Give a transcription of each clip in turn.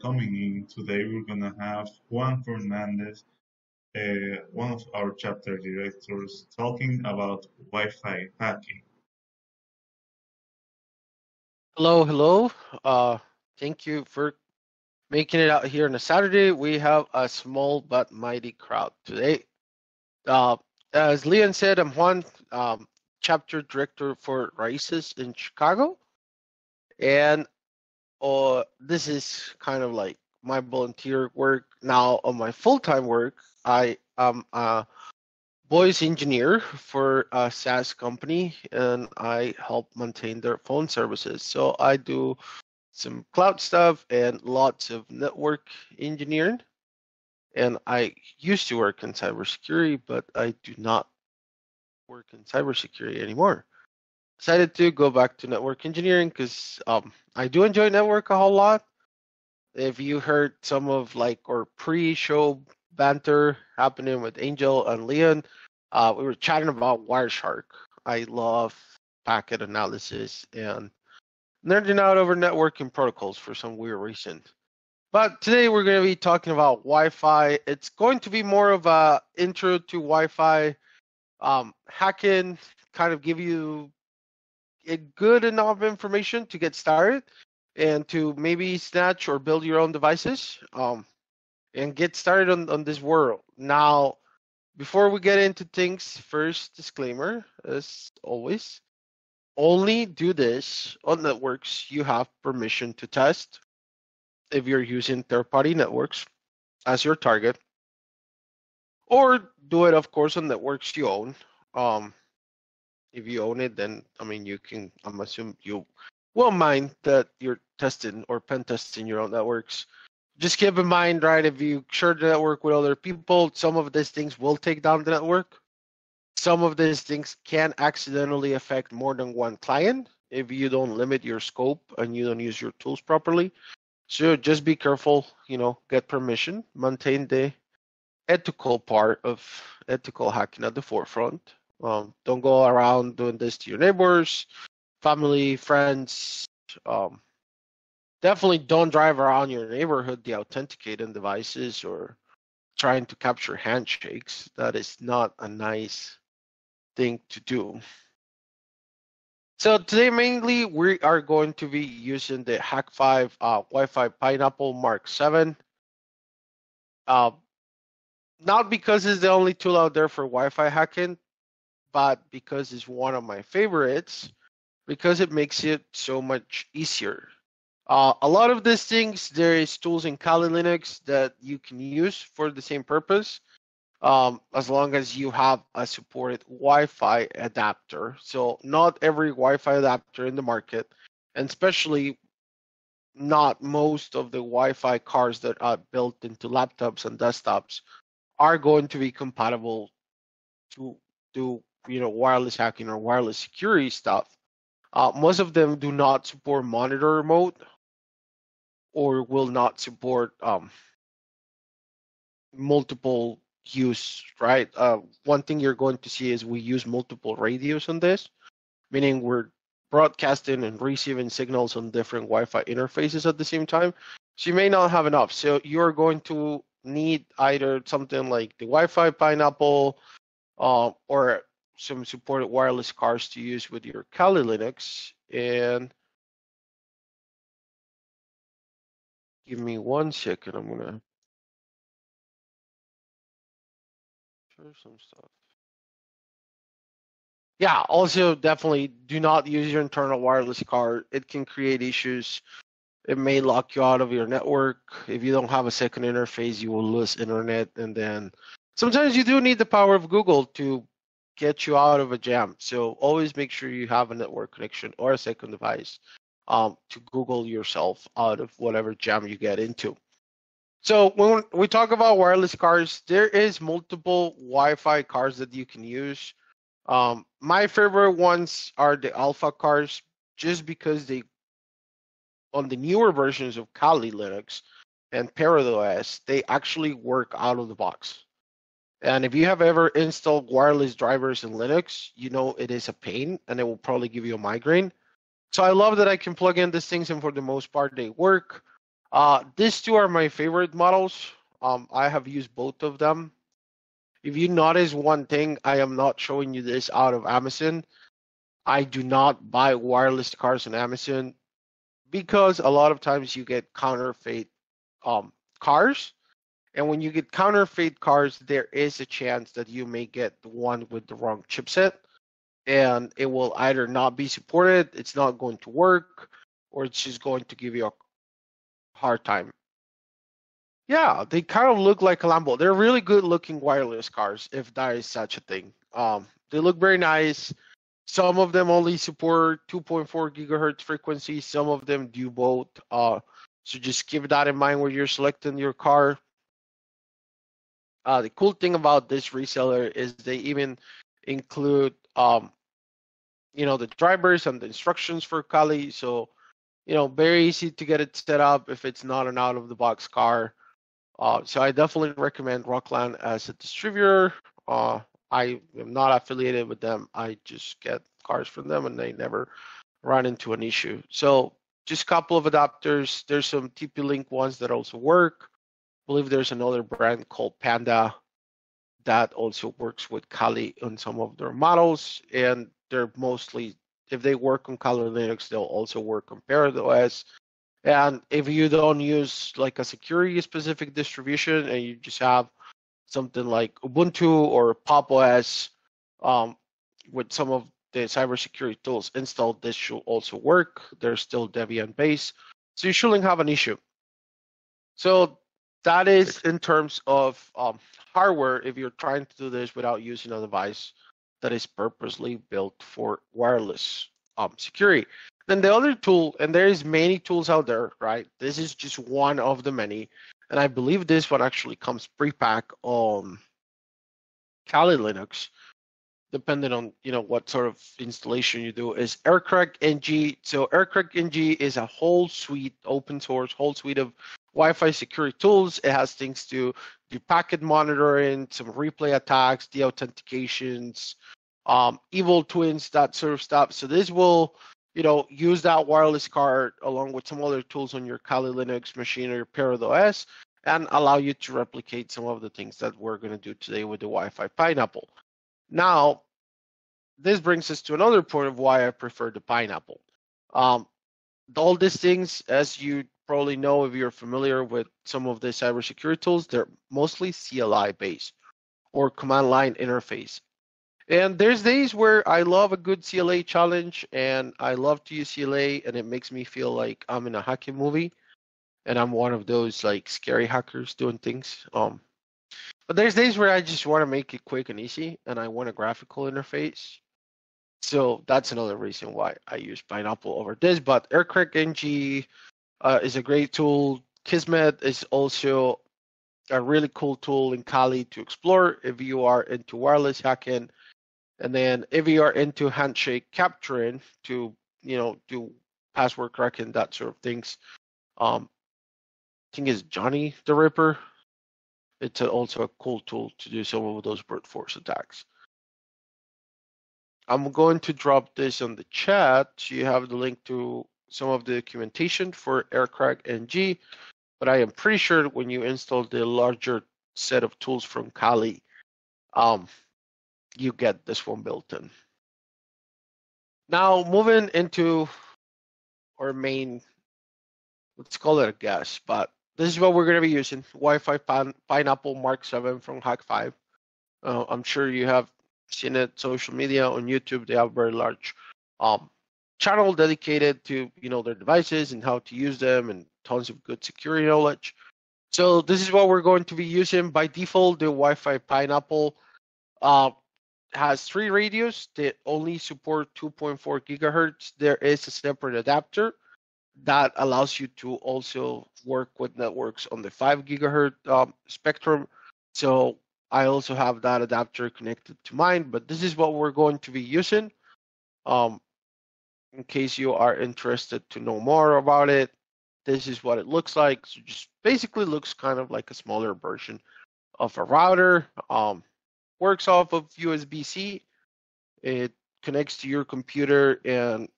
coming in. Today we're gonna have Juan Fernandez, one of our chapter directors, talking about Wi-Fi hacking. Hello, hello. Thank you for making it out here on a Saturday. We have a small but mighty crowd today. Uh, as Leon said, I'm Juan, chapter director for Raíces in Chicago, and this is kind of like my volunteer work. Now, on my full-time work, I am a voice engineer for a SaaS company, and I help maintain their phone services. So I do some cloud stuff and lots of network engineering. And I used to work in cybersecurity, but I do not work in cybersecurity anymore. Decided to go back to network engineering because I do enjoy network a whole lot. If you heard some of like our pre-show banter happening with Angel and Leon, we were chatting about Wireshark. I love packet analysis and nerding out over networking protocols for some weird reason. But today we're going to be talking about Wi-Fi. It's going to be more of a intro to Wi-Fi, hacking, kind of give you a good enough information to get started and to maybe snatch or build your own devices and get started on this world. Now, before we get into things, first disclaimer, as always, only do this on networks you have permission to test. If you're using third-party networks as your target, or do it, of course, on networks you own. If you own it, then I mean, you can. I'm assuming you won't mind that you're testing or pen testing your own networks. Just keep in mind, right? If you share the network with other people, some of these things will take down the network. Some of these things can accidentally affect more than one client if you don't limit your scope and you don't use your tools properly. So just be careful, get permission, maintain the ethical part of ethical hacking at the forefront. Don't go around doing this to your neighbors, family, friends. Definitely don't drive around your neighborhood deauthenticating devices or trying to capture handshakes. That is not a nice thing to do. So today mainly we are going to be using the Hak5 Wi-Fi Pineapple Mark 7. Not because it's the only tool out there for Wi-Fi hacking, but because it's one of my favorites, because it makes it so much easier. A lot of these things, there is tools in Kali Linux that you can use for the same purpose, as long as you have a supported Wi-Fi adapter. So not every Wi-Fi adapter in the market, and especially not most of the Wi-Fi cards that are built into laptops and desktops are going to be compatible to do wireless hacking or wireless security stuff. Most of them do not support monitor mode or will not support multiple use, right? One thing you're going to see is we use multiple radios on this, meaning we're broadcasting and receiving signals on different Wi-Fi interfaces at the same time. So you may not have enough. So you're going to need either something like the Wi-Fi Pineapple or some supported wireless cards to use with your Kali Linux. And give me 1 second. I'm gonna share some stuff. Yeah, also definitely do not use your internal wireless card. It can create issues. It may lock you out of your network. If you don't have a second interface, you will lose internet. And then sometimes you do need the power of Google to get you out of a jam. So always make sure you have a network connection or a second device to Google yourself out of whatever jam you get into. So when we talk about wireless cards, there is multiple Wi-Fi cards that you can use. My favorite ones are the Alpha cards, just because they, on the newer versions of Kali Linux and ParrotOS, they actually work out of the box. And if you have ever installed wireless drivers in Linux, you know it is a pain and it will probably give you a migraine. So I love that I can plug in these things and for the most part they work. These two are my favorite models. I have used both of them. If you notice one thing, I am not showing you this out of Amazon. I do not buy wireless cars on Amazon because a lot of times you get counterfeit cars. And when you get counterfeit cars, there is a chance that you may get the one with the wrong chipset, and it will either not be supported, it's not going to work, or it's just going to give you a hard time. Yeah, they kind of look like a Lambo. They're really good looking wireless cars, if that is such a thing. They look very nice. Some of them only support 2.4 gigahertz frequency. Some of them do both. So just keep that in mind when you're selecting your car. The cool thing about this reseller is they even include, the drivers and the instructions for Kali. So, very easy to get it set up if it's not an out-of-the-box car. So I definitely recommend Rockland as a distributor. I am not affiliated with them. I just get cars from them, and they never run into an issue. So just a couple of adapters. There's some TP-Link ones that also work. I believe there's another brand called Panda that also works with Kali on some of their models, and they're mostly, if they work on Kali Linux, they'll also work on Parrot OS. And if you don't use like a security specific distribution and you just have something like Ubuntu or Pop OS with some of the cybersecurity tools installed, this should also work. There's still Debian base, so you shouldn't have an issue. So that is in terms of hardware, if you're trying to do this without using a device that is purposely built for wireless security. Then the other tool, and there's many tools out there, right? This is just one of the many. And I believe this one actually comes pre-pack on Kali Linux, depending on what sort of installation you do, is Aircrack NG. So Aircrack NG is a whole suite, open source, whole suite of Wi-Fi security tools. It has things to do packet monitoring, some replay attacks, de-authentications, evil twins, that sort of stuff. So this will, use that wireless card along with some other tools on your Kali Linux machine or your Parrot OS and allow you to replicate some of the things that we're going to do today with the Wi-Fi Pineapple. Now, this brings us to another point of why I prefer the Pineapple. All these things, as you probably know if you're familiar with some of the cybersecurity tools, they're mostly CLI based or command line interface. And there's days where I love a good CLA challenge and I love to use CLA and it makes me feel like I'm in a hacking movie and I'm one of those like scary hackers doing things. But there's days where I just want to make it quick and easy and I want a graphical interface. So that's another reason why I use Pineapple over this. But Aircrack NG is a great tool. Kismet is also a really cool tool in Kali to explore if you are into wireless hacking. And then if you are into handshake capturing to, do password cracking, that sort of things. I think it's Johnny the Ripper. It's also a cool tool to do some of those brute force attacks. I'm going to drop this on the chat. So you have the link to some of the documentation for Aircrack NG, but I am pretty sure when you install the larger set of tools from Kali, you get this one built in. Now moving into our main, let's call it a guess, but this is what we're going to be using, Wi-Fi Pineapple Mark 7 from Hak5. I'm sure you have seen it, social media, on YouTube. They have a very large channel dedicated to their devices and how to use them and tons of good security knowledge. So this is what we're going to be using. By default, the Wi-Fi Pineapple has 3 radios that only support 2.4 gigahertz. There is a separate adapter that allows you to also work with networks on the 5 gigahertz spectrum. So I also have that adapter connected to mine, but this is what we're going to be using. In case you are interested to know more about it, this is what it looks like. So just basically looks kind of like a smaller version of a router. Works off of USB-C. It connects to your computer and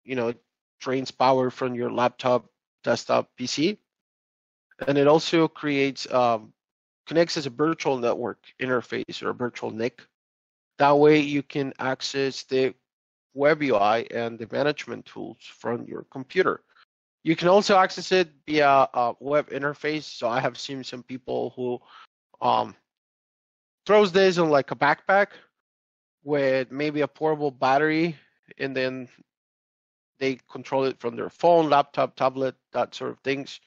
it drains power from your laptop, desktop, PC. And it also creates connects as a virtual network interface or a virtual NIC. That way you can access the web UI and the management tools from your computer. You can also access it via a web interface. So I have seen some people who throws this on like a backpack with maybe a portable battery, and then they control it from their phone, laptop, tablet, that sort of things.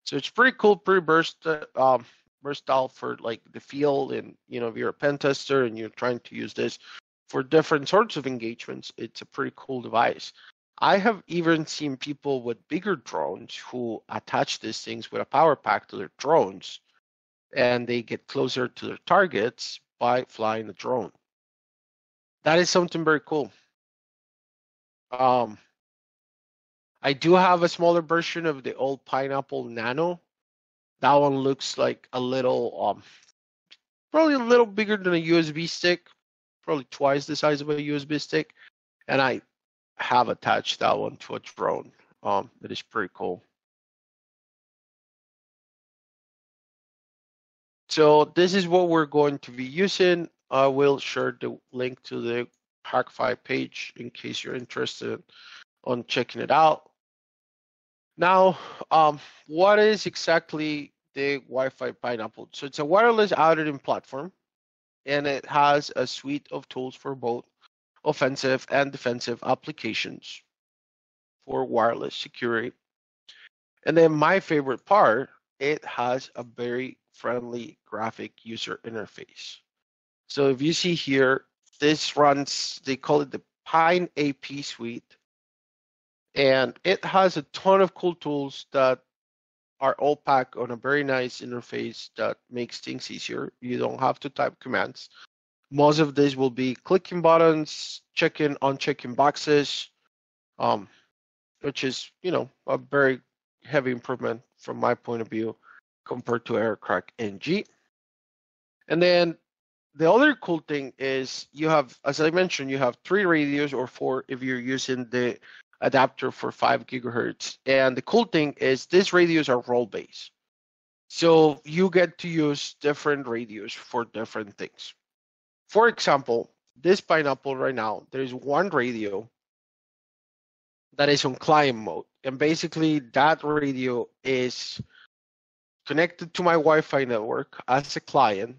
So it's pretty cool, pretty versatile for like the field. And if you're a pen tester and you're trying to use this for different sorts of engagements, it's a pretty cool device. I have even seen people with bigger drones who attach these things with a power pack to their drones, and they get closer to their targets by flying the drone. That is something very cool. I do have a smaller version of the old Pineapple Nano. That one looks like a little, probably a little bigger than a USB stick, probably twice the size of a USB stick. And I have attached that one to a drone. It is pretty cool. So this is what we're going to be using. I will share the link to the Hak5 page in case you're interested on checking it out. Now, what is exactly the Wi-Fi Pineapple? So it's a wireless auditing platform, and it has a suite of tools for both offensive and defensive applications for wireless security. And then my favorite part, it has a very friendly graphic user interface. So if you see here, this runs, they call it the Pine AP suite, and it has a ton of cool tools that are all packed on a very nice interface that makes things easier. You don't have to type commands. Most of this will be clicking buttons, checking, unchecking boxes, which is, a very heavy improvement from my point of view compared to Aircrack NG. And then the other cool thing is you have, as I mentioned, you have 3 radios or 4 if you're using the adapter for 5 gigahertz. And the cool thing is these radios are role-based. So you get to use different radios for different things. For example, this Pineapple right now, there's one radio that is on client mode. And basically that radio is connected to my Wi-Fi network as a client.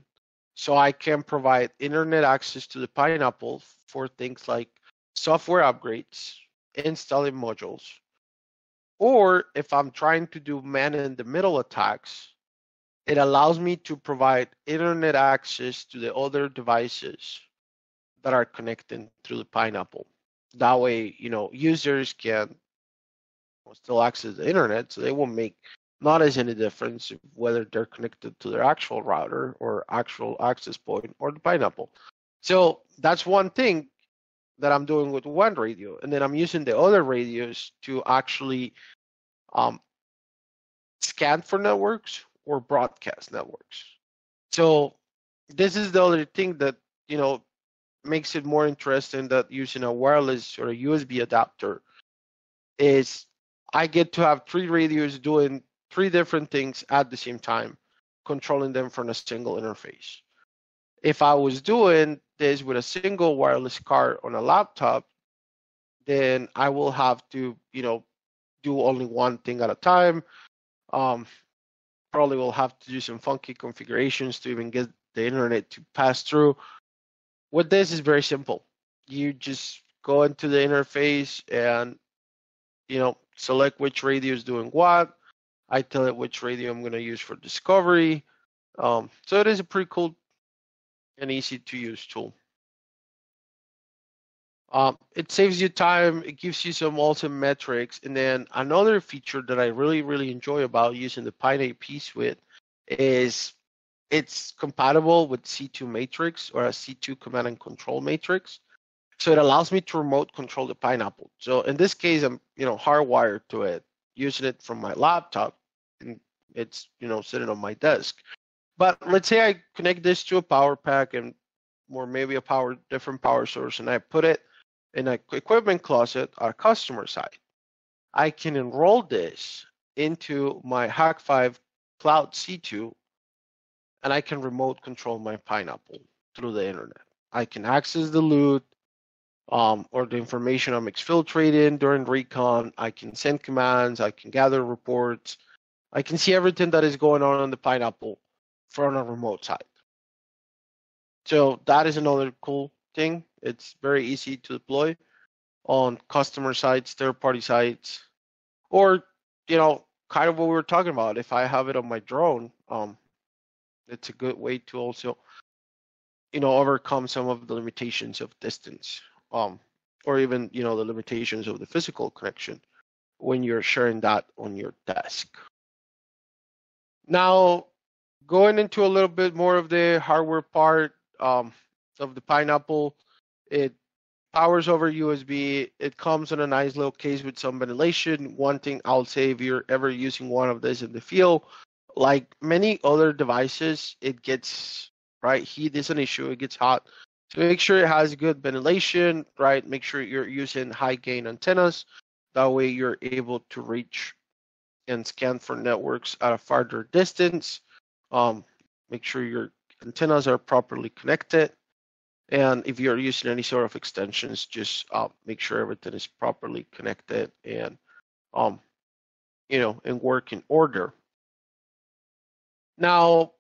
So I can provide internet access to the Pineapple for things like software upgrades, installing modules, or if I'm trying to do man-in-the-middle attacks, it allows me to provide internet access to the other devices that are connected through the Pineapple. That way, users can still access the internet, so they will make not as any difference whether they're connected to their actual router or actual access point or the Pineapple. So that's one thing that I'm doing with one radio, and then I'm using the other radios to actually scan for networks or broadcast networks. So this is the other thing that makes it more interesting, that using a wireless or a USB adapter is I get to have 3 radios doing 3 different things at the same time, controlling them from a single interface. If I was doing this with a single wireless card on a laptop, then I will have to, do only one thing at a time. Probably will have to do some funky configurations to even get the internet to pass through. With this is very simple. You just go into the interface and, select which radio is doing what. I tell it which radio I'm going to use for discovery. So it is a pretty cool and easy to use tool. It saves you time. It gives you some awesome metrics. And then another feature that I really, really enjoy about using the Pine AP suite is it's compatible with C2 matrix or a C2 command and control matrix. So it allows me to remote control the Pineapple. So in this case, I'm, hardwired to it, using it from my laptop, and it's, sitting on my desk. But let's say I connect this to a power pack or maybe a different power source, and I put it in an equipment closet at a customer side. I can enroll this into my Hak5 Cloud C2, and I can remote control my Pineapple through the internet. I can access the loot or the information I'm exfiltrating during recon. I can send commands. I can gather reports. I can see everything that is going on the Pineapple from a remote site. So that is another cool thing. It's very easy to deploy on customer sites, third-party sites, or kind of what we were talking about. If I have it on my drone, it's a good way to also overcome some of the limitations of distance, or even the limitations of the physical connection when you're sharing that on your desk. Now, going into a little bit more of the hardware part of the Pineapple, it powers over USB. It comes in a nice little case with some ventilation. One thing I'll say, if you're ever using one of this in the field, like many other devices, it gets, right, heat is an issue, it gets hot. So make sure it has good ventilation, right? Make sure you're using high gain antennas. That way you're able to reach and scan for networks at a farther distance. Make sure your antennas are properly connected. And if you're using any sort of extensions, just make sure everything is properly connected and, and work in order. Now,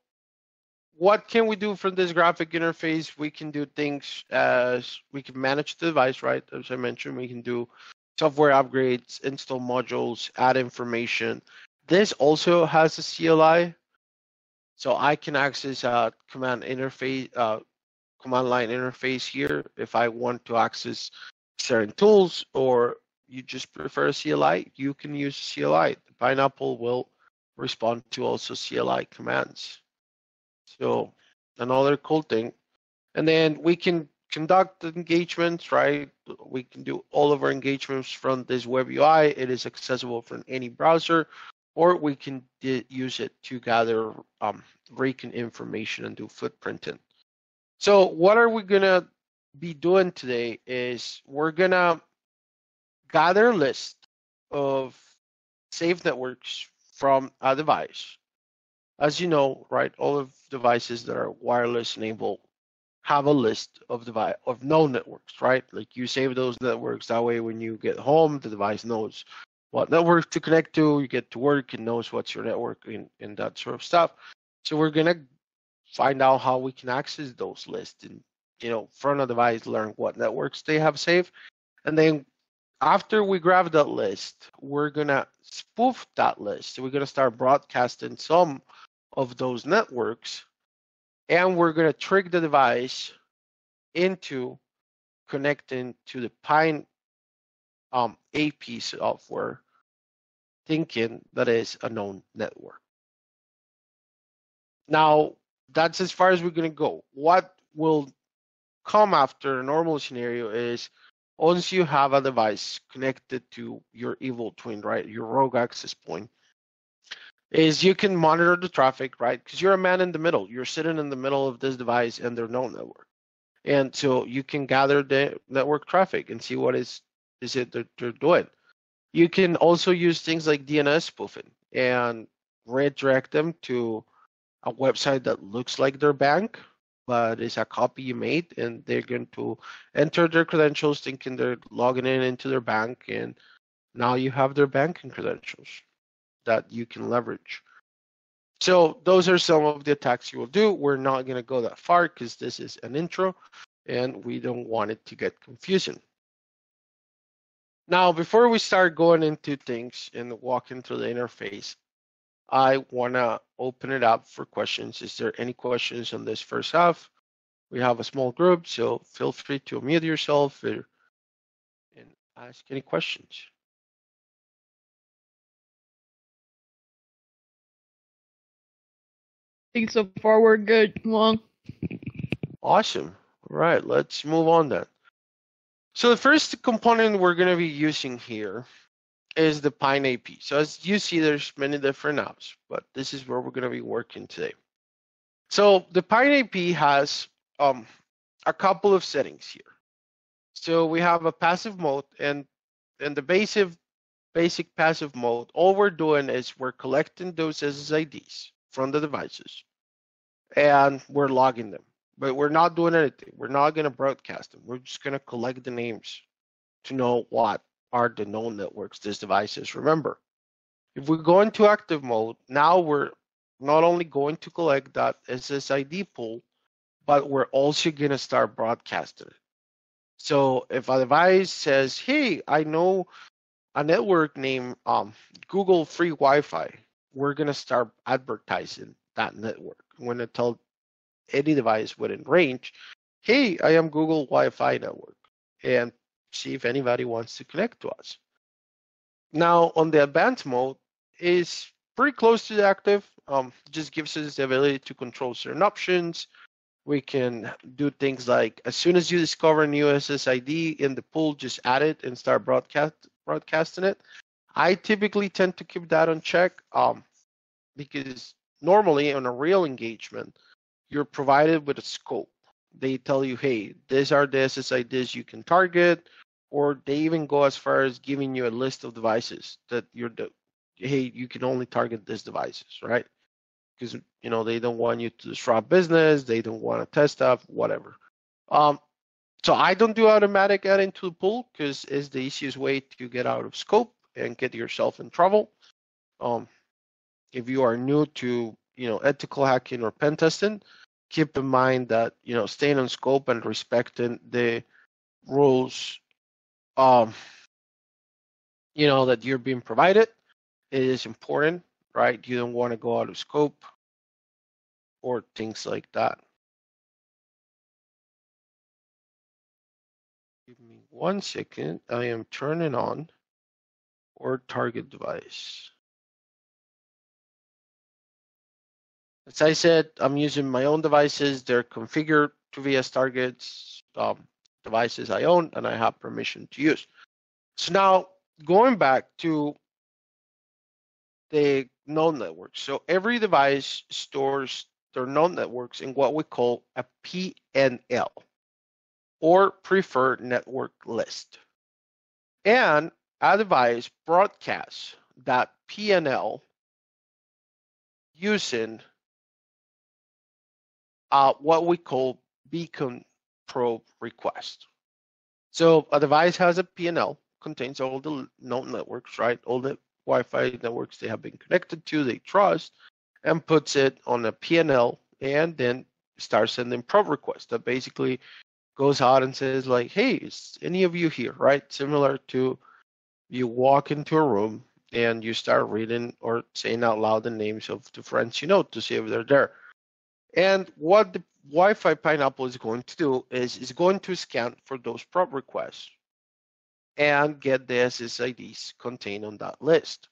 what can we do from this graphic interface? We can do things as we can manage the device, right? As I mentioned, we can do software upgrades, install modules, add information. This also has a CLI, so I can access a command line interface here if I want to access certain tools, or you just prefer a CLI, you can use CLI. The Pineapple will respond to also CLI commands. So another cool thing. And then we can conduct engagements, right? We can do all of our engagements from this web UI. It is accessible from any browser, or we can use it to gather recon information and do footprinting. So what are we gonna be doing today is we're gonna gather a list of safe networks from a device. As you know, right, all of devices that are wireless enabled have a list of known networks, right? Like you save those networks, that way when you get home, the device knows what network to connect to, you get to work, and knows what's your network and that sort of stuff. So we're gonna find out how we can access those lists and, from a device, learn what networks they have saved. And then after we grab that list, we're gonna spoof that list. So we're gonna start broadcasting some of those networks, and we're gonna trick the device into connecting to the Pine AP software, thinking that is a known network. Now, that's as far as we're gonna go. What will come after a normal scenario is once you have a device connected to your evil twin, right, your rogue access point, is you can monitor the traffic, right? Because you're a man in the middle. You're sitting in the middle of this device and their known network. And so you can gather the network traffic and see what is it that they're doing. You can also use things like DNS spoofing and redirect them to a website that looks like their bank, but it's a copy you made, and they're going to enter their credentials thinking they're logging into their bank, and now you have their banking credentials that you can leverage. So those are some of the attacks you will do. We're not going to go that far because this is an intro and we don't want it to get confusing. Now, before we start going into things and walking through the interface, I want to open it up for questions. Is there any questions on this first half? We have a small group, so feel free to unmute yourself and ask any questions. I think so far we're good. Long. Awesome. All right, let's move on then. So the first component we're going to be using here is the Pine AP. So as you see, there's many different apps, but this is where we're going to be working today. So the Pine AP has a couple of settings here. So we have a passive mode, and the basic passive mode, all we're doing is we're collecting those SSIDs from the devices and we're logging them. But we're not doing anything. We're not going to broadcast them. We're just going to collect the names to know what are the known networks this device is. Remember, if we go into active mode, now we're not only going to collect that SSID pool, but we're also going to start broadcasting it. So if a device says, hey, I know a network named Google Free Wi-Fi, we're going to start advertising that network. I'm going to tell any device within range, hey, I am Google Wi-Fi network, and see if anybody wants to connect to us. Now on the advanced mode is pretty close to the active. Just gives us the ability to control certain options. We can do things like as soon as you discover a new SSID in the pool, just add it and start broadcasting it. I typically tend to keep that on check because normally on a real engagement, you're provided with a scope. They tell you, hey, these are the SSIDs you can target, or they even go as far as giving you a list of devices that hey, you can only target these devices, right? Because they don't want you to disrupt business, they don't want to test stuff, whatever. So I don't do automatic adding to the pool because it's the easiest way to get out of scope and get yourself in trouble. If you are new to ethical hacking or pen testing, keep in mind that staying on scope and respecting the rules that you're being provided is important, right? You don't want to go out of scope or things like that. Give me 1 second. I am turning on or target device. As I said, I'm using my own devices. They're configured to be as targets, devices I own and I have permission to use. So now going back to the node network. So every device stores their node networks in what we call a PNL or preferred network list. And a device broadcasts that PNL using what we call beacon probe request. So a device has a PNL, contains all the node networks, right? All the Wi-Fi networks they have been connected to, they trust, and puts it on a PNL and then starts sending probe requests that basically goes out and says like, hey, is any of you here, right? Similar to you walk into a room and you start reading or saying out loud the names of the friends you know to see if they're there. And what the Wi-Fi Pineapple is going to do is going to scan for those probe requests and get the SSIDs contained on that list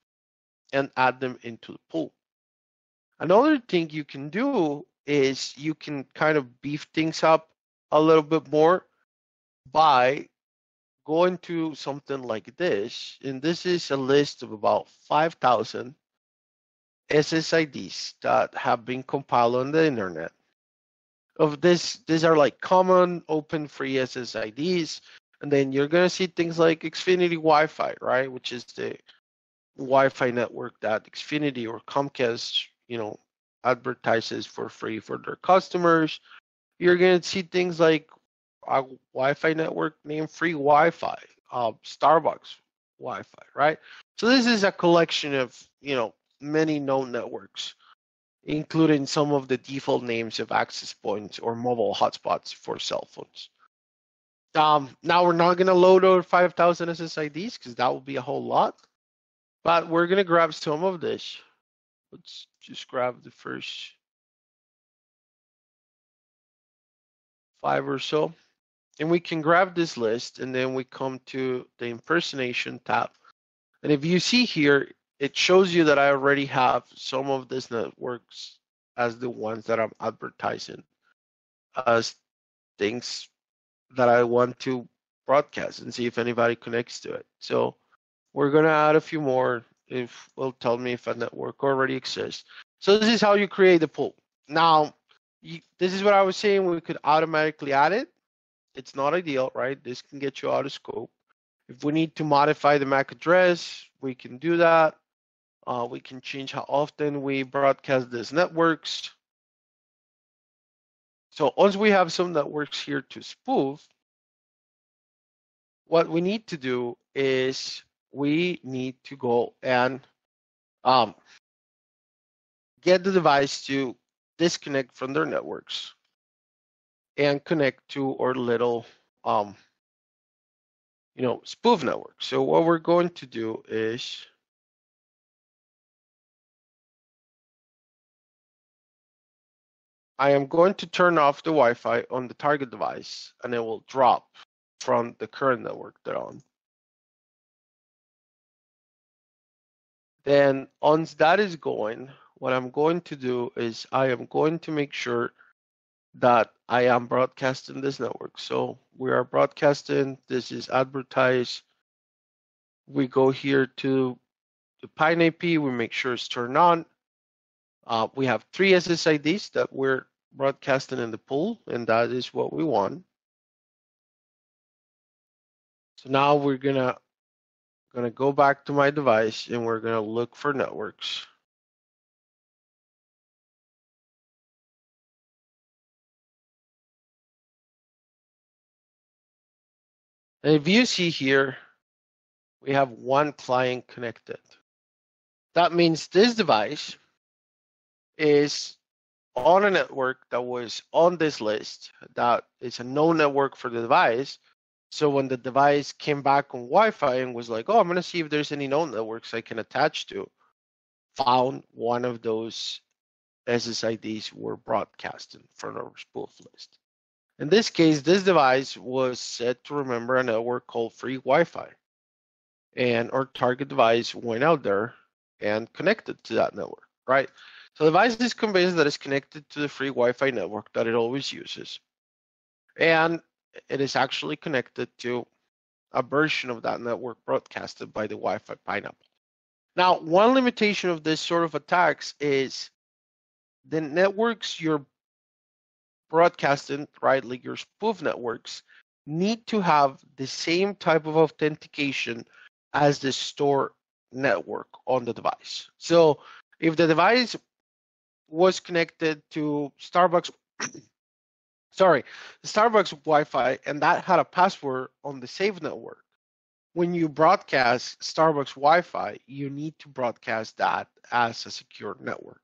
and add them into the pool. Another thing you can do is you can kind of beef things up a little bit more by going to something like this. And this is a list of about 5,000 SSIDs that have been compiled on the internet. Of this, these are like common open free SSIDs. And then you're going to see things like Xfinity Wi-Fi, right? Which is the Wi-Fi network that Xfinity or Comcast, advertises for free for their customers. You're going to see things like a Wi-Fi network named Free Wi-Fi, Starbucks Wi-Fi, right? So this is a collection of, many known networks, including some of the default names of access points or mobile hotspots for cell phones. Now we're not going to load over 5,000 SSIDs because that will be a whole lot, but we're going to grab some of this. Let's just grab the first 5 or so, and we can grab this list, and then we come to the impersonation tab. And if you see here, it shows you that I already have some of these networks as the ones that I'm advertising as things that I want to broadcast and see if anybody connects to it. So we're going to add a few more. It will tell me if a network already exists. So this is how you create the pool. Now, this is what I was saying. We could automatically add it. It's not ideal, right? This can get you out of scope. If we need to modify the MAC address, we can do that. We can change how often we broadcast these networks. So once we have some networks here to spoof, what we need to do is we need to go and get the device to disconnect from their networks and connect to our little spoof network. So what we're going to do is I am going to turn off the Wi-Fi on the target device, and it will drop from the current network they're on. Then once that is going, what I'm going to do is I am going to make sure that I am broadcasting this network. So we are broadcasting, this is advertise. We go here to the Pine IP, we make sure it's turned on. We have 3 SSIDs that we're broadcasting in the pool, and that is what we want. So now we're gonna go back to my device and we're gonna look for networks. And if you see here, we have 1 client connected. That means this device is on a network that was on this list that is a known network for the device. So when the device came back on Wi-Fi and was like, oh, I'm gonna see if there's any known networks I can attach to, found one of those SSIDs were broadcasting from our spoof list. In this case, this device was set to remember a network called free Wi-Fi. And our target device went out there and connected to that network, right? So the device is convinced that it's connected to the free Wi-Fi network that it always uses. And it is actually connected to a version of that network broadcasted by the Wi-Fi Pineapple. Now, one limitation of this sort of attacks is the networks you're broadcasting, right, like your spoof networks, need to have the same type of authentication as the store network on the device. So if the device was connected to Starbucks, the Starbucks Wi-Fi, and that had a password on the save network, when you broadcast Starbucks Wi-Fi, you need to broadcast that as a secure network.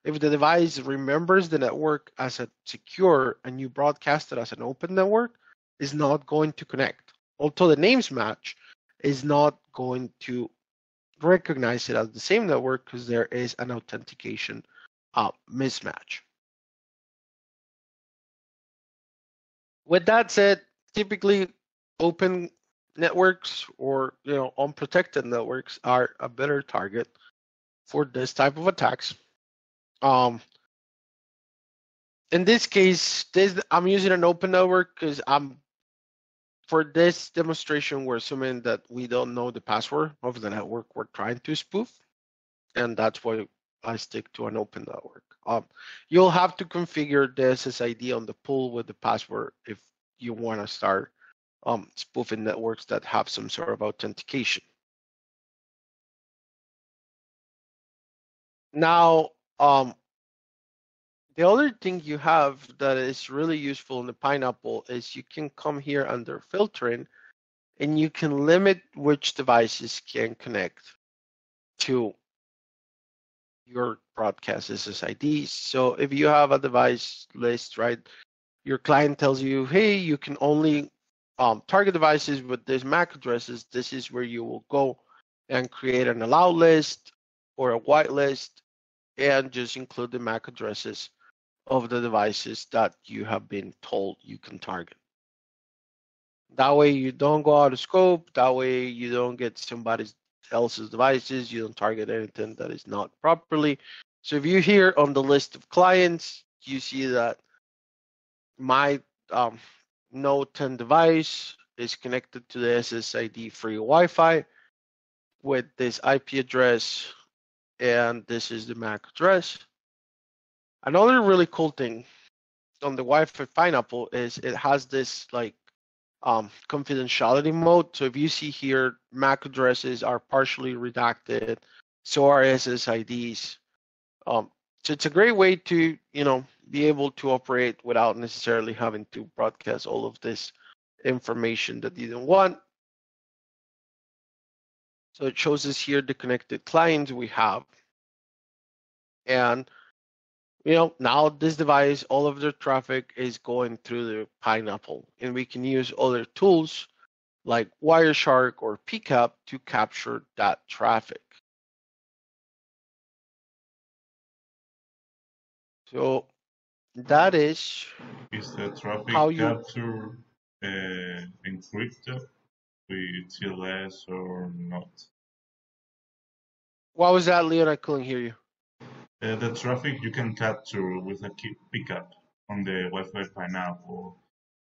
If the device remembers the network as a secure and you broadcast it as an open network, is not going to connect. Although the names match, is not going to recognize it as the same network because there is an authentication mismatch. With that said, typically open networks or unprotected networks are a better target for this type of attacks. In this case, I'm using an open network because for this demonstration, we're assuming that we don't know the password of the network we're trying to spoof, and that's why I stick to an open network. You'll have to configure the SSID on the pool with the password if you want to start spoofing networks that have some sort of authentication. Now, the other thing you have that is really useful in the Pineapple is you can come here under filtering and you can limit which devices can connect to your broadcast SSIDs. So if you have a device list, right, your client tells you, hey, you can only target devices with these MAC addresses. This is where you will go and create an allow list or a whitelist and just include the MAC addresses of the devices that you have been told you can target. That way you don't go out of scope. That way you don't get somebody else's devices. You don't target anything that is not properly. So if you here on the list of clients, you see that my Node 10 device is connected to the SSID free Wi-Fi with this IP address, and this is the MAC address. Another really cool thing on the Wi-Fi Pineapple is it has this like confidentiality mode. So if you see here, MAC addresses are partially redacted, so are SSIDs. So it's a great way to, be able to operate without necessarily having to broadcast all of this information that you don't want. So it shows us here the connected clients we have. And, now this device, all of their traffic is going through the Pineapple. And we can use other tools like Wireshark or PCAP to capture that traffic. So that is the traffic how you capture encrypted with TLS or not? What was that, Leon? I couldn't hear you. The traffic you can capture with a pickup on the Wi-Fi Pineapple.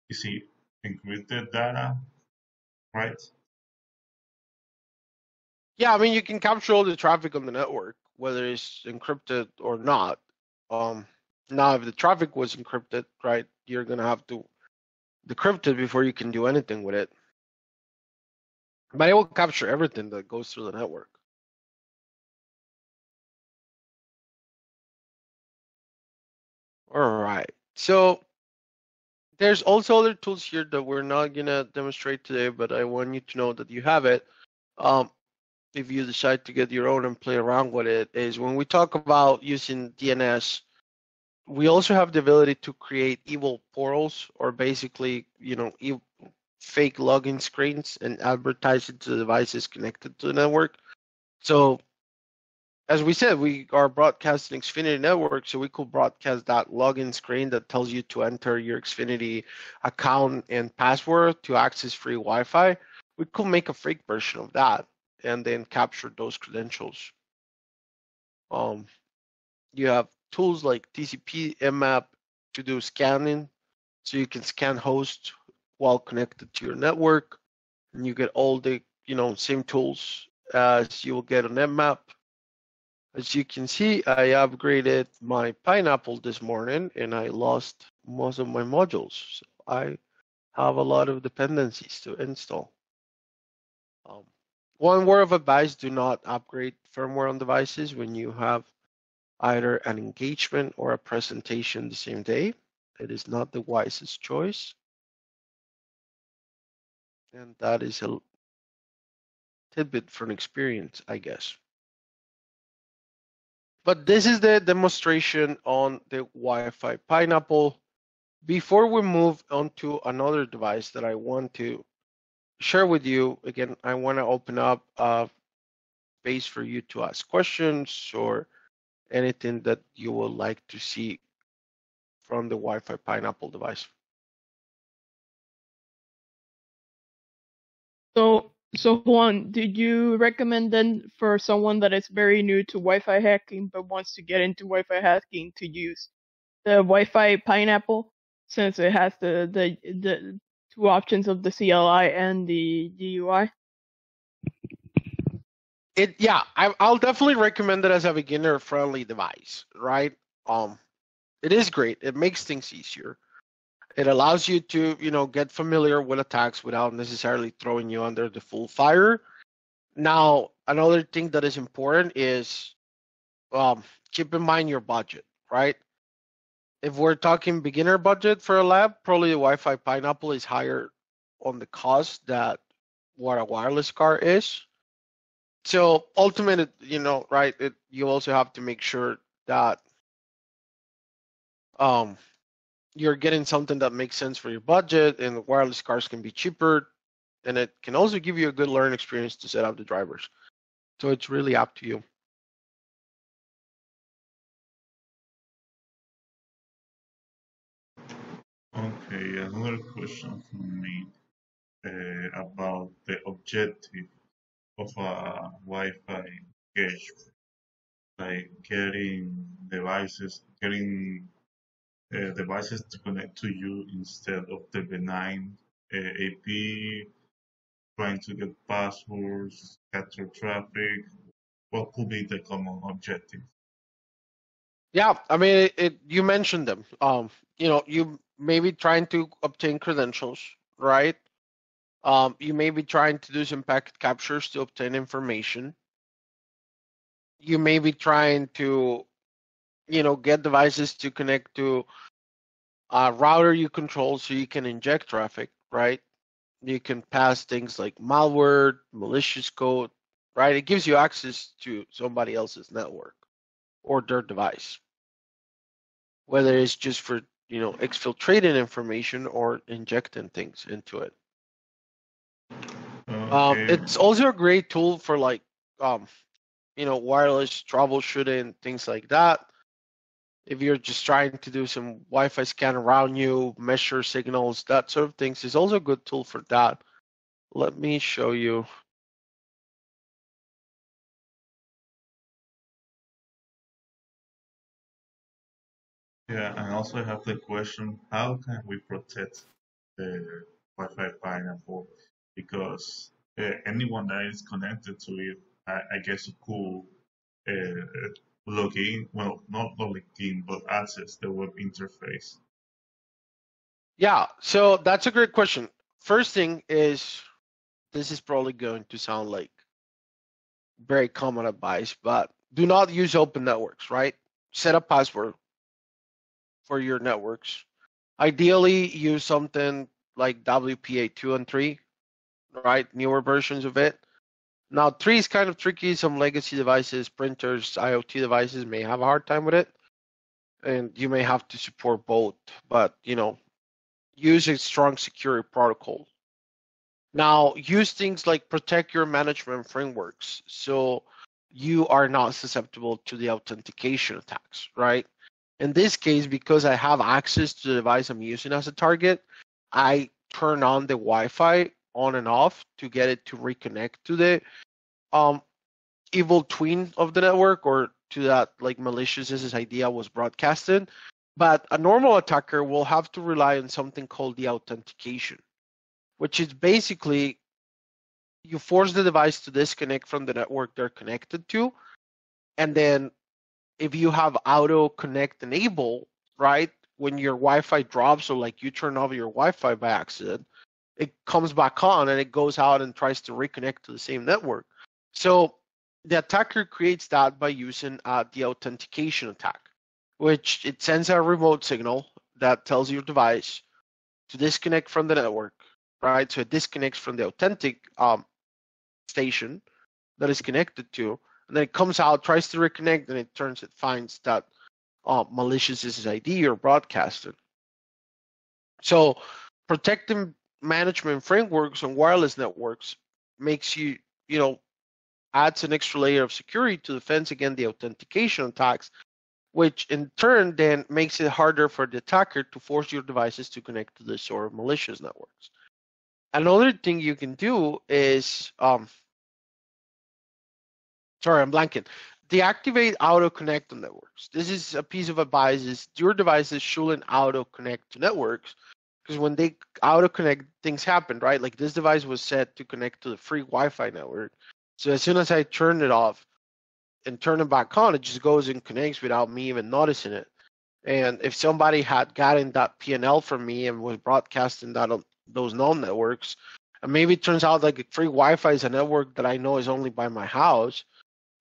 Is it encrypted data, right? Yeah, I mean, you can capture all the traffic on the network, whether it's encrypted or not. Now, if the traffic was encrypted, right, you're gonna have to decrypt it before you can do anything with it. But it will capture everything that goes through the network. All right. So there's also other tools here that we're not gonna demonstrate today, but I want you to know that you have it. If you decide to get your own and play around with it, is when we talk about using DNS, we also have the ability to create evil portals, or basically, fake login screens and advertise it to the devices connected to the network. So as we said, we are broadcasting Xfinity network, so we could broadcast that login screen that tells you to enter your Xfinity account and password to access free Wi-Fi. We could make a fake version of that and then capture those credentials. You have tools like TCP, Mmap to do scanning, so you can scan hosts while connected to your network, and you get all the same tools as you will get on Mmap. As you can see, I upgraded my Pineapple this morning and I lost most of my modules. So I have a lot of dependencies to install. One word of advice, do not upgrade firmware on devices when you have either an engagement or a presentation the same day. It is not the wisest choice. And that is a tidbit from experience, I guess. But this is the demonstration on the Wi-Fi Pineapple. Before we move on to another device that I want to share with you, again, I want to open up a space for you to ask questions or anything that you would like to see from the Wi-Fi Pineapple device. So Juan, did you recommend then for someone that is very new to Wi-Fi hacking but wants to get into Wi-Fi hacking to use the Wi-Fi Pineapple since it has the two options of the CLI and the GUI? I'll definitely recommend it as a beginner-friendly device, right? It is great. It makes things easier. It allows you to, get familiar with attacks without necessarily throwing you under the full fire. Now, another thing that is important is keep in mind your budget, right? If we're talking beginner budget for a lab, probably the Wi-Fi Pineapple is higher on the cost that what a wireless car is. So ultimately, right, you also have to make sure that you're getting something that makes sense for your budget, and wireless cars can be cheaper, and it can also give you a good learning experience to set up the drivers. So it's really up to you. Okay, another question from me about the objective of a Wi-Fi engagement, like getting devices to connect to you instead of the benign AP, trying to get passwords, capture traffic. What could be the common objective? Yeah, I mean, you mentioned them. You may be trying to obtain credentials, right? You may be trying to do some packet captures to obtain information. You may be trying to, get devices to connect to a router you control so you can inject traffic, right? You can pass things like malware, malicious code, right? It gives you access to somebody else's network or their device, whether it's just for, exfiltrating information or injecting things into it. Okay. It's also a great tool for wireless troubleshooting, things like that. If you're just trying to do some Wi-Fi scan around you, measure signals, that sort of things, is also a good tool for that. Let me show you. Yeah, and also I have the question, how can we protect the Wi-Fi pineapple? Because anyone that is connected to it, I guess it could log in, well, not log in, but access the web interface. Yeah, so that's a great question. First thing is, this is probably going to sound like very common advice, but do not use open networks, right? Set a password for your networks. Ideally, use something like WPA 2 and 3, right? Newer versions of it. Now, 3 is kind of tricky. Some legacy devices, printers, IoT devices may have a hard time with it, and you may have to support both, but, use a strong security protocol. Now, use things like protect your management frameworks so you are not susceptible to the authentication attacks, right? In this case, because I have access to the device I'm using as a target, I turn on the Wi-Fi on and off to get it to reconnect to the evil twin of the network, or to that like malicious SSID I was broadcasted. But a normal attacker will have to rely on something called the authentication, which is basically you force the device to disconnect from the network they're connected to, and then if you have auto connect enable, right, when your Wi-Fi drops, or like you turn off your Wi-Fi by accident, it comes back on and it goes out and tries to reconnect to the same network. So the attacker creates that by using the authentication attack, which it sends a remote signal that tells your device to disconnect from the network, right? So it disconnects from the authentic station that is connected to, and then it comes out, tries to reconnect, and it finds that malicious SSID or broadcasted. So protecting management frameworks on wireless networks makes you, adds an extra layer of security to defense against the authentication attacks, which in turn then makes it harder for the attacker to force your devices to connect to the sort of malicious networks. Another thing you can do is, sorry, I'm blanking. Deactivate auto connect on networks. This is a piece of advice: is your devices shouldn't auto connect to networks, because when they auto connect, things happen, right? Like this device was set to connect to the free Wi-Fi network. So as soon as I turn it off and turn it back on, it just goes and connects without me even noticing it. And if somebody had gotten that P&L from me and was broadcasting that on those known networks, and maybe it turns out like free Wi-Fi is a network that I know is only by my house,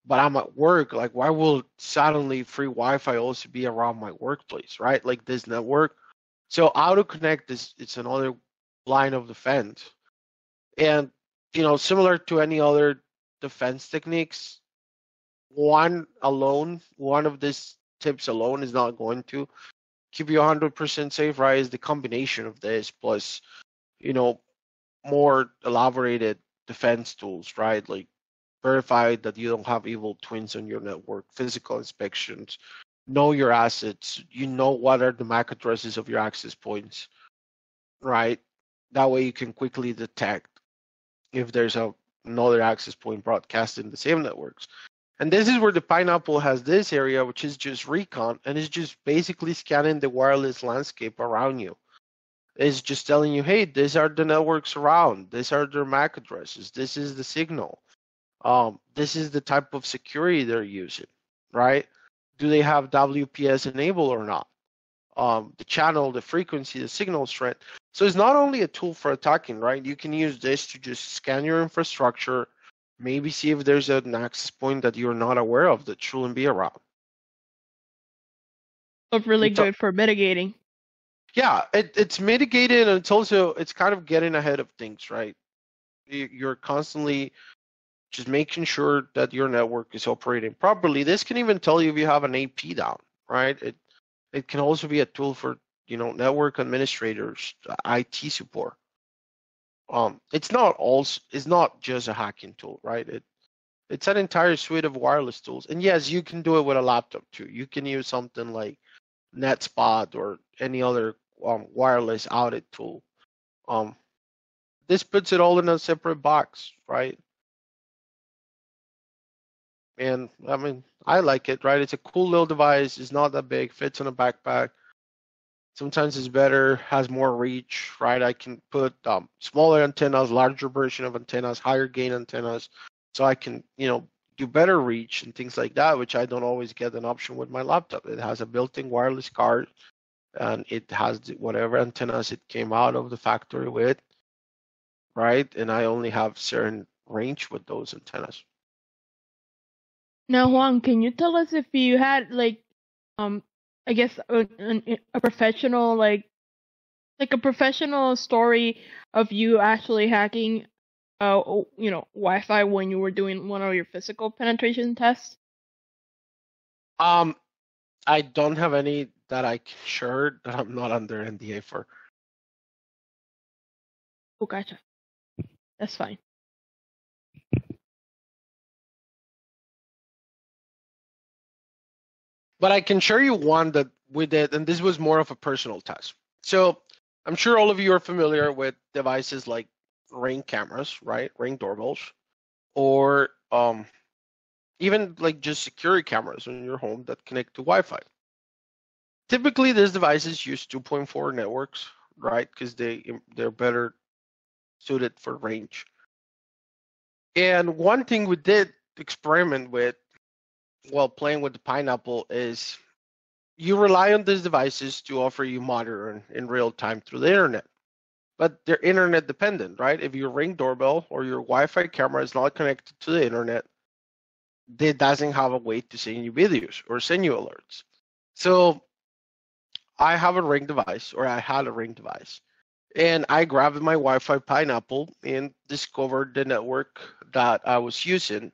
but I'm at work, like why will suddenly free Wi-Fi also be around my workplace, right? Like this network. So auto connect it's another line of defense. And similar to any other defense techniques, one of these tips alone is not going to keep you 100% safe, right? Is the combination of this plus, more elaborated defense tools, right? Like verify that you don't have evil twins on your network, physical inspections, know your assets, what are the MAC addresses of your access points, right? That way you can quickly detect if there's another access point broadcasting the same networks. And this is where the Pineapple has this area, which is just recon, and it's just basically scanning the wireless landscape around you. It's just telling you, hey, these are the networks around, these are their MAC addresses, this is the signal. This is the type of security they're using, right? Do they have WPS enabled or not? the channel, the frequency, the signal strength. So it's not only a tool for attacking, right? You can use this to just scan your infrastructure, maybe see if there's an access point that you're not aware of that shouldn't be around. So really good for mitigating. Yeah, it's mitigated, and it's kind of getting ahead of things, right? You're constantly just making sure that your network is operating properly. This can even tell you if you have an AP down, right? It can also be a tool for, network administrators, IT support. It's not just a hacking tool, right? It's an entire suite of wireless tools. And yes, you can do it with a laptop too. You can use something like NetSpot or any other wireless audit tool. This puts it all in a separate box, right? And I mean, I like it, right? It's a cool little device. It's not that big, fits in a backpack. Sometimes it's better, has more reach, right? I can put smaller antennas, larger version of antennas, higher gain antennas, so I can, do better reach and things like that, which I don't always get an option with my laptop. It has a built-in wireless card, and it has whatever antennas it came out of the factory with, right? And I only have certain range with those antennas. Now, Juan, can you tell us if you had I guess a professional like a professional story of you actually hacking, Wi-Fi when you were doing one of your physical penetration tests? I don't have any that I can share that I'm not under NDA for. Oh, gotcha. That's fine. But I can share you one that we did, and this was more of a personal test. So I'm sure all of you are familiar with devices like Ring cameras, right? Ring doorbells, or even like just security cameras in your home that connect to Wi-Fi. Typically, these devices use 2.4 networks, right? Because they're better suited for range. And one thing we did experiment with while playing with the Pineapple is you rely on these devices to offer you monitoring in real time through the internet. But they're internet dependent, right? If your Ring doorbell or your Wi-Fi camera is not connected to the internet, it doesn't have a way to send you videos or send you alerts. So I have a Ring device, or I had a Ring device, and I grabbed my Wi-Fi Pineapple and discovered the network that I was using.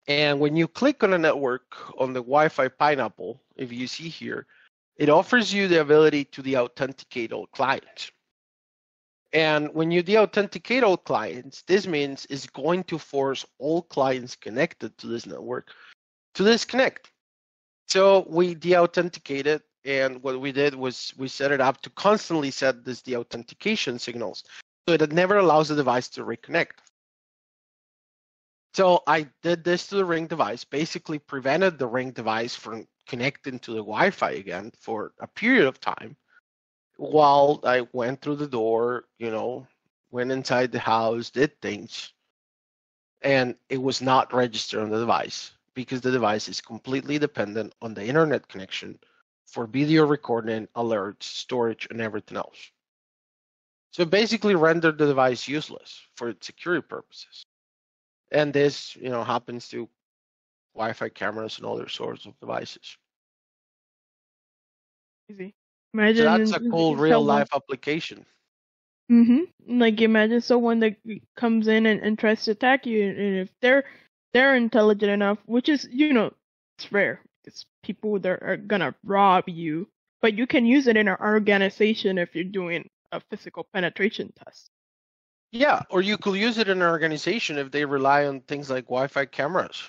And when you click on a network on the Wi-Fi Pineapple, if you see here, it offers you the ability to deauthenticate all clients. And when you deauthenticate all clients, this means it's going to force all clients connected to this network to disconnect. So we deauthenticated, and what we did was we set it up to constantly set this deauthentication signals so that it never allows the device to reconnect. So I did this to the Ring device, basically prevented the Ring device from connecting to the Wi-Fi again for a period of time while I went through the door, went inside the house, did things, and it was not registered on the device because the device is completely dependent on the internet connection for video recording, alerts, storage, and everything else. So it basically rendered the device useless for its security purposes. And this, happens to Wi-Fi cameras and other sorts of devices. Easy. Imagine so that's a cool real-life application. Like imagine someone that comes in and tries to attack you, and if they're intelligent enough, which is it's rare. It's people that are gonna rob you, but you can use it in an organization if you're doing a physical penetration test. Yeah, or you could use it in an organization if they rely on things like Wi-Fi cameras.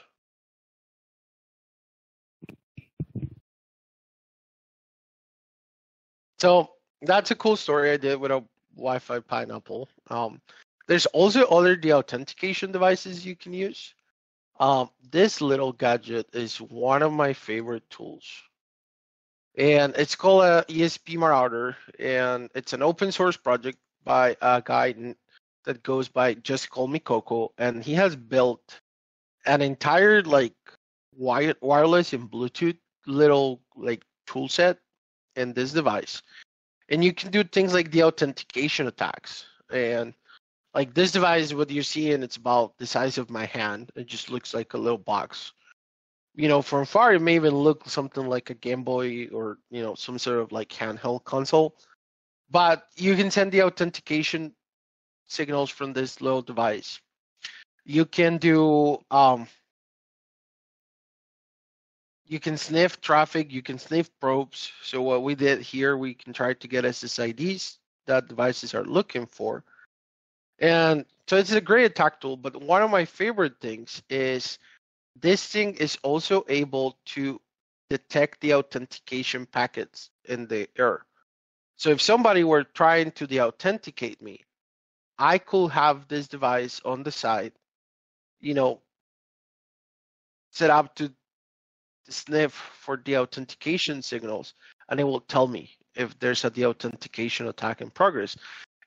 So that's a cool story I did with a Wi-Fi Pineapple. There's also other deauthentication devices you can use. This little gadget is one of my favorite tools. And it's called a ESP Marauder, and it's an open source project by a guy that goes by Just Call Me Coco, and he has built an entire wireless and Bluetooth little tool set in this device. And you can do things like the authentication attacks. And like this device, what you see, and it's about the size of my hand. It just looks like a little box. From far, it may even look something like a Game Boy or, some sort of like handheld console. But you can send the authentication signals from this little device. You can do, you can sniff traffic, you can sniff probes. So what we did here, we can try to get SSIDs that devices are looking for. And so it's a great attack tool, but one of my favorite things is this thing is also able to detect the authentication packets in the air. So if somebody were trying to de-authenticate me, I could have this device on the side, set up to sniff for de-authentication signals, and it will tell me if there's a de-authentication attack in progress.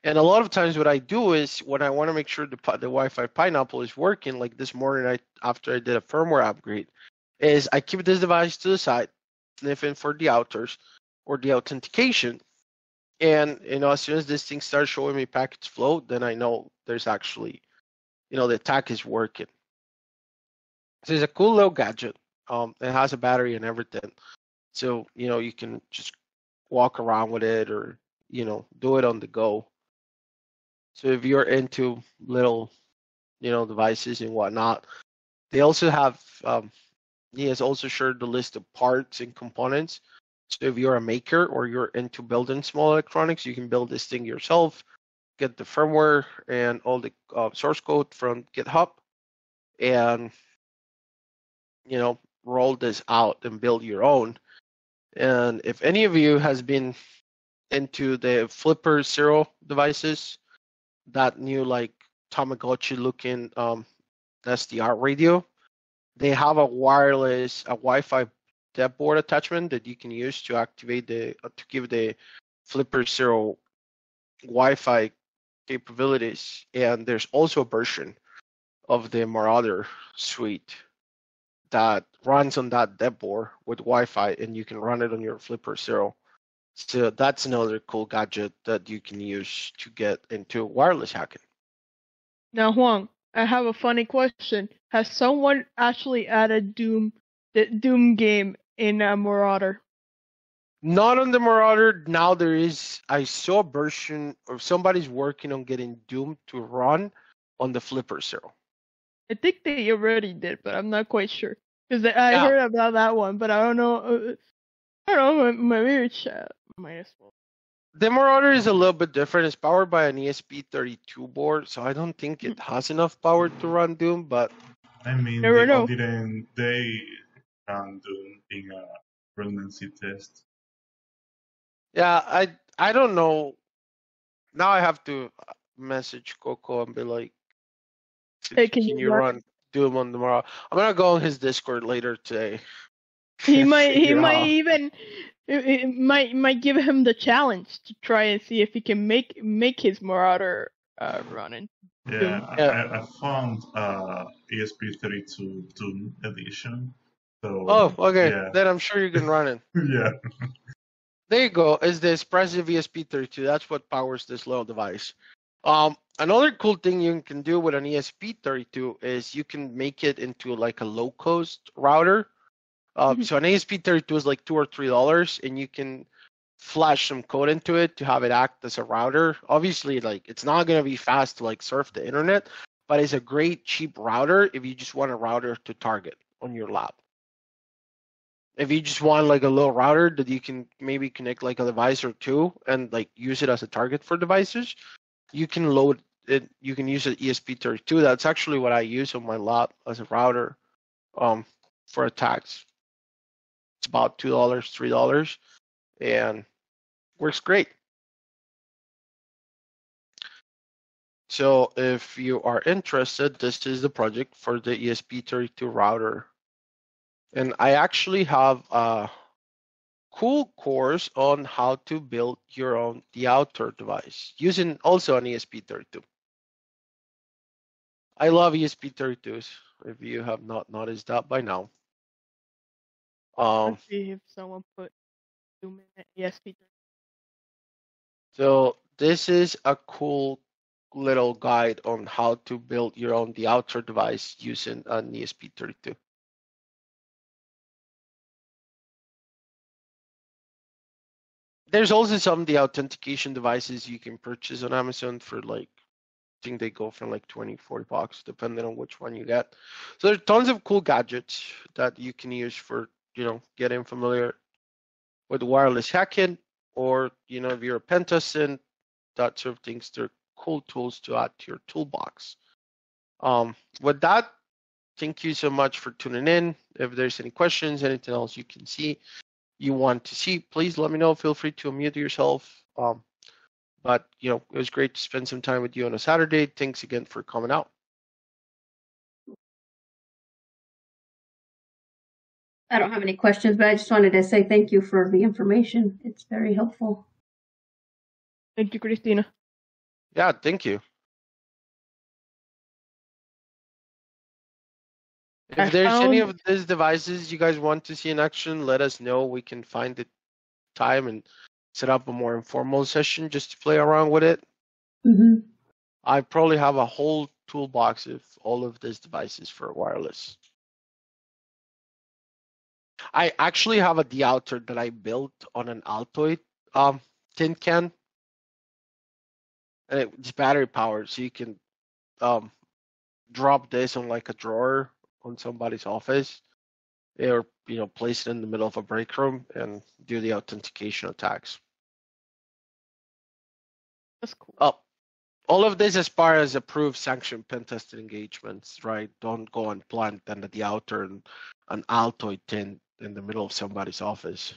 And a lot of times what I do is when I want to make sure the Wi-Fi Pineapple is working, like this morning after I did a firmware upgrade, is I keep this device to the side, sniffing for the outers or the authentication. And, as soon as this thing starts showing me packets flow, then I know there's actually, the attack is working. So it's a cool little gadget. It has a battery and everything. So, you can just walk around with it or, do it on the go. So if you're into little, devices and whatnot, they also have, he has also shared the list of parts and components. So if you're a maker or you're into building small electronics, you can build this thing yourself, get the firmware and all the source code from GitHub, and, roll this out and build your own. And if any of you has been into the Flipper Zero devices, that new like Tamagotchi looking SDR radio, they have a Wi-Fi dev board attachment that you can use to activate to give the Flipper Zero Wi-Fi capabilities. And there's also a version of the Marauder suite that runs on that dev board with Wi-Fi, and you can run it on your Flipper Zero. So that's another cool gadget that you can use to get into wireless hacking. Now, Huang, I have a funny question. Has someone actually added the Doom game in Marauder? Not on the Marauder. Now there is. I saw a version or somebody's working on getting Doom to run on the Flipper Zero. I think they already did, but I'm not quite sure. Because I heard about that one, but I don't know. I don't know. Maybe it's might as well. The Marauder is a little bit different. It's powered by an ESP32 board, so I don't think it has enough power to run Doom. But I mean, Never they know. didn't they ran Doom in a pregnancy test? yeah, I don't know. Now I have to message Coco and be like, Hey, can you run Doom on the Marauder? I'm gonna go on his Discord later today. He might figure out. even it might give him the challenge to try and see if he can make his Marauder running. Yeah, Yeah. I found ESP32 Doom edition. So Oh, okay. yeah. Then I'm sure you can run it. Yeah. There you go. Is the Espressif ESP32. That's what powers this little device. Another cool thing you can do with an ESP32 is you can make it into like a low-cost router. So an ESP32 is like $2 or $3, and you can flash some code into it to have it act as a router. Obviously, like it's not gonna be fast to like surf the internet, but it's a great cheap router if you just want a router to target on your lab. If you just want like a little router that you can maybe connect like a device or two and like use it as a target for devices, you can load it. You can use an ESP32. That's actually what I use on my lab as a router for attacks. It's about $2, $3, and works great. So if you are interested, this is the project for the ESP32 router. And I actually have a cool course on how to build your own de-outer device using also an ESP32. I love ESP32s, if you have not noticed that by now. Let's see if someone put 2-minute ESP32. So this is a cool little guide on how to build your own D'Altor device using an ESP32. There's also some the authentication devices you can purchase on Amazon for like, I think they go for like 20-40 bucks, depending on which one you get. So there's tons of cool gadgets that you can use for, getting familiar with wireless hacking, or, if you're a pen testing, that sort of things. They're cool tools to add to your toolbox. With that, thank you so much for tuning in. If there's any questions, anything else you want to see, please let me know. Feel free to unmute yourself. But it was great to spend some time with you on a Saturday. Thanks again for coming out. I don't have any questions, but I just wanted to say thank you for the information. It's very helpful. Thank you, Christina. Yeah, thank you. If there's any of these devices you guys want to see in action, let us know. We can find the time and set up a more informal session just to play around with it. Mm-hmm. I probably have a whole toolbox of all of these devices for wireless. I actually have a D'Altor that I built on an Altoid tin can, and it's battery powered, so you can drop this on like a drawer on somebody's office, or place it in the middle of a break room and do the authentication attacks. That's cool. All of this as far as approved sanctioned pen testing engagements, right? Don't go and plant the D'Altor and an Altoid tin in the middle of somebody's office.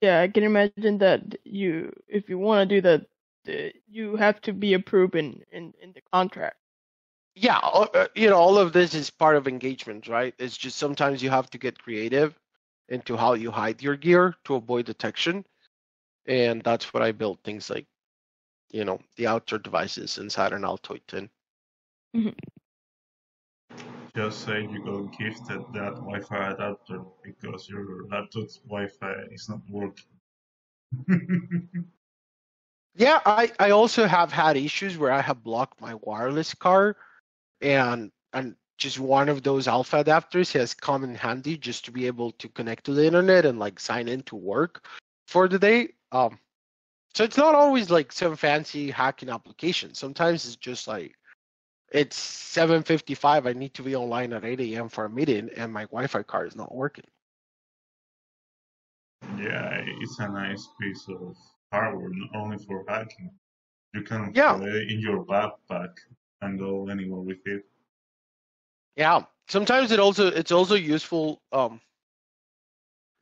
Yeah, I can imagine that if you want to do that, you have to be approved in the contract. Yeah, all of this is part of engagement, right? It's just sometimes you have to get creative into how you hide your gear to avoid detection. And that's what I built, things like, the Altor devices inside an Altoid tin. Mm-hmm. Just say you got gifted that Wi-Fi adapter because your laptop's Wi-Fi is not working. Yeah, I also have had issues where I have blocked my wireless card, and just one of those alpha adapters has come in handy just to be able to connect to the internet and like sign in to work for the day. So it's not always like some fancy hacking application. Sometimes it's just like it's 7:55. I need to be online at 8 a.m. for a meeting, and my Wi-Fi card is not working. Yeah, it's a nice piece of hardware, not only for hacking. You can throw it in your backpack and go anywhere with it. Yeah, sometimes it's also useful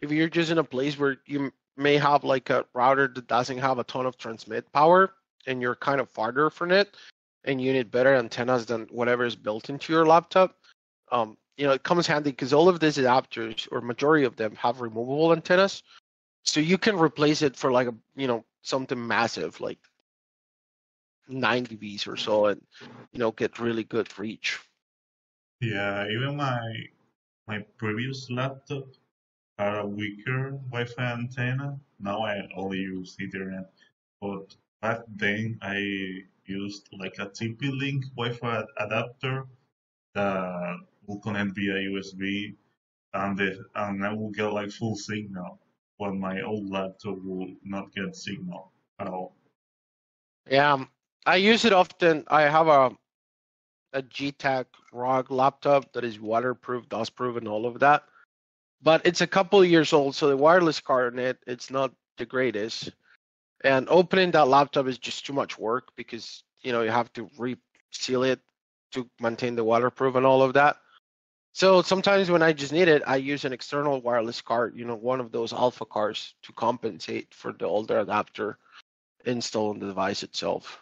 if you're just in a place where you may have like a router that doesn't have a ton of transmit power and you're kind of farther from it and you need better antennas than whatever is built into your laptop. It comes handy because all of these adapters, or majority of them, have removable antennas. So you can replace it for like something massive like 9 dBs or so, and get really good reach. Yeah, even my previous laptop had a weaker Wi-Fi antenna. Now I only use Ethernet, but back then I used like a TP-Link Wi-Fi adapter that will connect via USB, and I will get like full signal, while my old laptop will not get signal at all. Yeah, I use it often. I have a G-Tech ROG laptop that is waterproof, dustproof, and all of that. But it's a couple of years old, so the wireless card in it's not the greatest. And opening that laptop is just too much work because you have to reseal it to maintain the waterproof and all of that. So sometimes when I just need it, I use an external wireless card, one of those alpha cards, to compensate for the older adapter installed on the device itself.